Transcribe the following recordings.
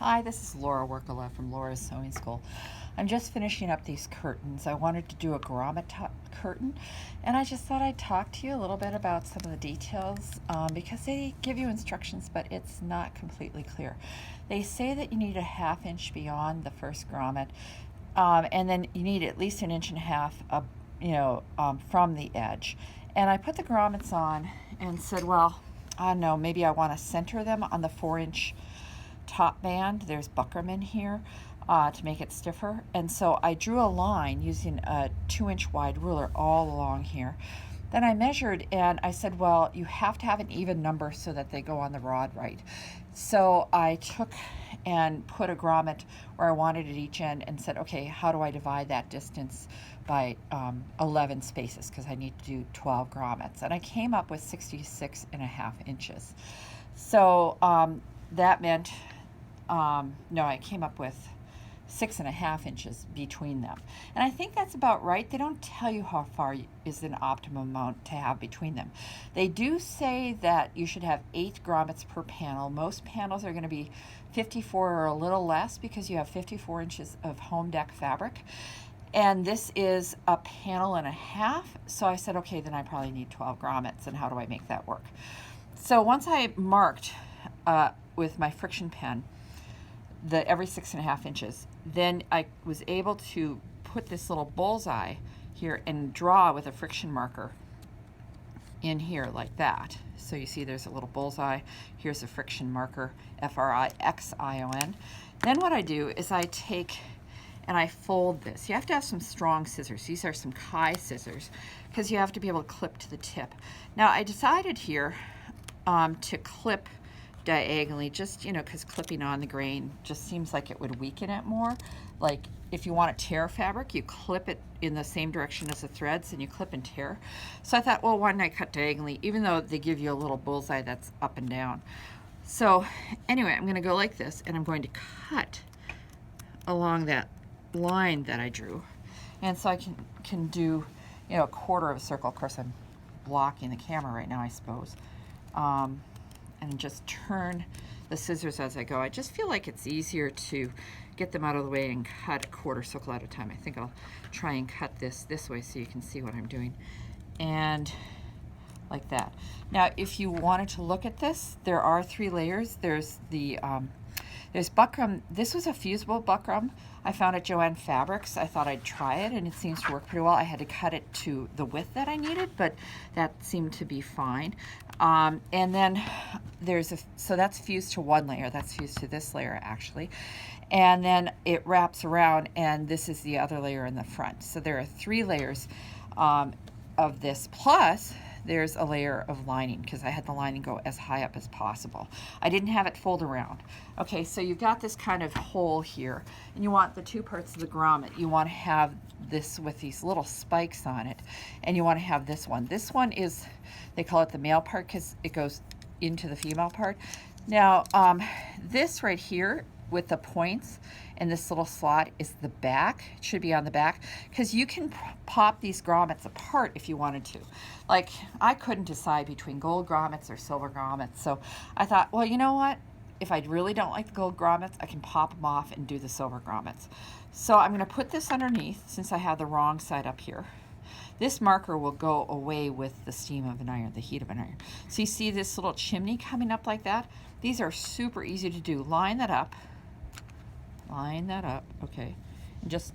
Hi, this is Laura Workala from Laura's Sewing School. I'm just finishing up these curtains. I wanted to do a grommet curtain, and I just thought I'd talk to you a little bit about some of the details because they give you instructions, but it's not completely clear. They say that you need a 1/2 inch beyond the first grommet, and then you need at least 1.5 inches from the edge. And I put the grommets on and said, well, I don't know, maybe I want to center them on the 4-inch top band. There's buckram in here to make it stiffer, and so I drew a line using a 2-inch wide ruler all along here. Then I measured and I said, well, you have to have an even number so that they go on the rod right. So I took and put a grommet where I wanted at each end and said, okay, how do I divide that distance by 11 spaces, because I need to do 12 grommets, and I came up with 66.5 inches. So that meant no, I came up with 6.5 inches between them. And I think that's about right. They don't tell you how far is an optimum amount to have between them. They do say that you should have 8 grommets per panel. Most panels are going to be 54 or a little less because you have 54 inches of home deck fabric. And this is a panel and a half. So I said, okay, then I probably need 12 grommets. And how do I make that work? So once I marked with my friction pen every 6.5 inches, then I was able to put this little bullseye here and draw with a friction marker in here like that. So you see there's a little bullseye. Here's a friction marker, Frixion. Then what I do is I take and I fold this. You have to have some strong scissors. These are some Kai scissors because you have to be able to clip to the tip. Now I decided here to clip diagonally, just because clipping on the grain just seems like it would weaken it more. Like if you want to tear fabric, you clip it in the same direction as the threads and you clip and tear. So I thought, well, why don't I cut diagonally, even though they give you a little bullseye that's up and down. So anyway, I'm going to go like this, and I'm going to cut along that line that I drew, and so I can do a quarter of a circle. Of course, I'm blocking the camera right now, I suppose. And just turn the scissors as I go. I just feel like it's easier to get them out of the way and cut a quarter circle at a time. I think I'll try and cut this way so you can see what I'm doing. And like that. Now, if you wanted to look at this, there are 3 layers. There's buckram. This was a fusible buckram I found at Joann Fabrics. I thought I'd try it, and it seems to work pretty well. I had to cut it to the width that I needed, but that seemed to be fine. And then so that's fused to one layer. That's fused to this layer, actually. And then it wraps around, and this is the other layer in the front. So there are 3 layers of this, plus there's a layer of lining because I had the lining go as high up as possible. I didn't have it fold around. Okay, so you've got this kind of hole here, and you want the 2 parts of the grommet. You want to have this with these little spikes on it, and you want to have this one. This one is, they call it the male part because it goes into the female part. Now, this right here with the points and this little slot is the back. It should be on the back because you can pop these grommets apart if you wanted to. Like, I couldn't decide between gold grommets or silver grommets, so I thought, well, you know what? If I really don't like the gold grommets, I can pop them off and do the silver grommets. So I'm going to put this underneath since I have the wrong side up here. This marker will go away with the steam of an iron, the heat of an iron. So you see this little chimney coming up like that? These are super easy to do. Line that up, okay. And just,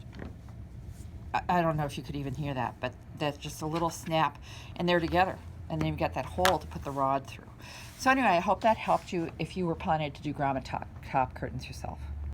I don't know if you could even hear that, but that's just a little snap, and they're together. And then you've got that hole to put the rod through. So anyway, I hope that helped you if you were planning to do grommet top curtains yourself.